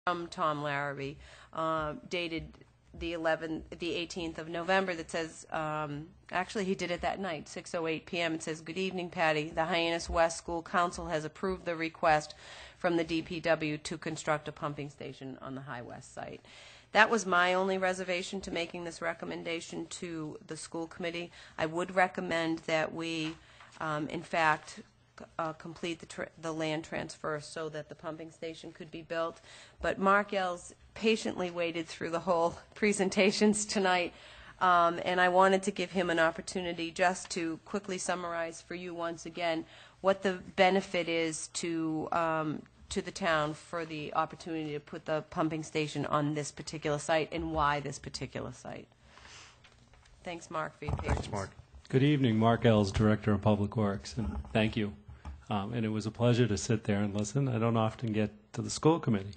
from Tom Larrabee, dated the 18th of November, that says, actually he did it that night, 6:08 p.m. It says, "Good evening, Patty. The Hyannis West School Council has approved the request from the DPW to construct a pumping station on the High West site." That was my only reservation to making this recommendation to the school committee. I would recommend that we, in fact, complete the land transfer so that the pumping station could be built. But Mark Ells patiently waited through the whole presentations tonight, and I wanted to give him an opportunity just to quickly summarize for you once again what the benefit is to the town for the opportunity to put the pumping station on this particular site and why this particular site. Thanks, Mark, for your patience. Thanks, Mark. Good evening, Mark Ells, Director of Public Works, and thank you. And it was a pleasure to sit there and listen. I don't often get to the school committee.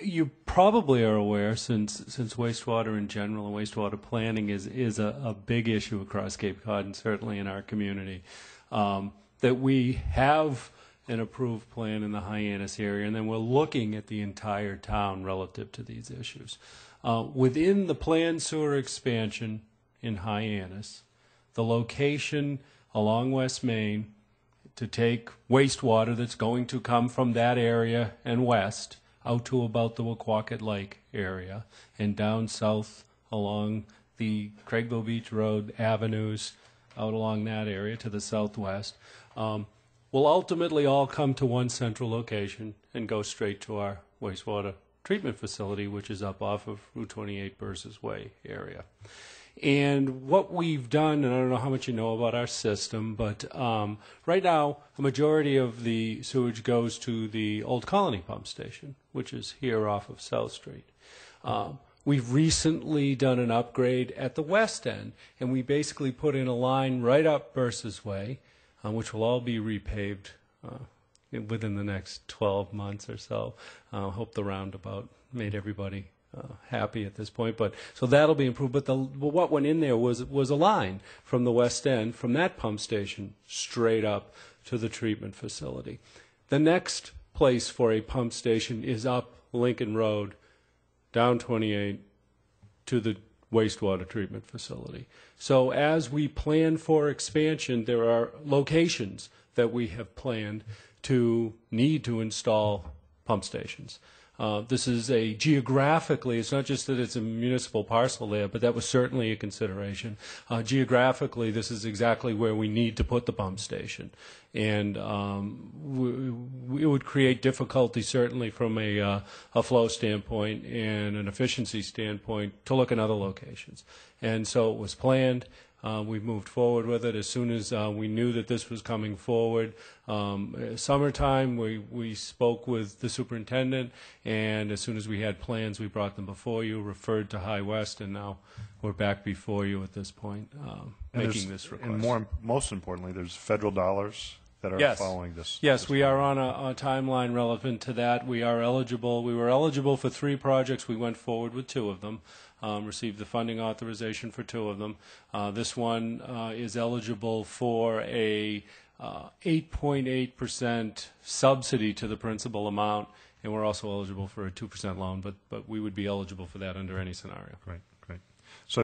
You probably are aware, since wastewater in general and wastewater planning is a big issue across Cape Cod and certainly in our community, that we have an approved plan in the Hyannis area, and then we're looking at the entire town relative to these issues. Within the planned sewer expansion in Hyannis, the location along West Main to take wastewater that's going to come from that area and west out to about the Waquaket Lake area and down south along the Craigville Beach Road avenues out along that area to the southwest, will ultimately all come to one central location and go straight to our wastewater treatment facility, which is up off of Route 28 Burses Way area. And what we've done, and I don't know how much you know about our system, but right now a majority of the sewage goes to the Old Colony pump station, which is here off of South Street. We've recently done an upgrade at the west end, and we basically put in a line right up Burses Way, which will all be repaved within the next 12 months or so. Hope the roundabout made everybody happy at this point, but so that'll be improved. But what went in there was a line from the west end, from that pump station straight up to the treatment facility. The next place for a pump station is up Lincoln Road, down 28 to the wastewater treatment facility. So as we plan for expansion, there are locations that we have planned to need to install pump stations. This is geographically, it's not just that it's a municipal parcel there, but that was certainly a consideration. Geographically, this is exactly where we need to put the pump station. And it would create difficulty, certainly from a flow standpoint and an efficiency standpoint, to look in other locations. And so it was planned. We moved forward with it as soon as we knew that this was coming forward. Summertime, we spoke with the superintendent, and as soon as we had plans, we brought them before you, referred to High West, and now we're back before you at this point, making this request. And most importantly, there's federal dollars that are following this. Yes, we are on a timeline relevant to that. We are eligible. We were eligible for 3 projects. We went forward with 2 of them. Received the funding authorization for 2 of them. This one is eligible for a 8.8% subsidy to the principal amount, and we're also eligible for a 2% loan, but we would be eligible for that under any scenario. Right.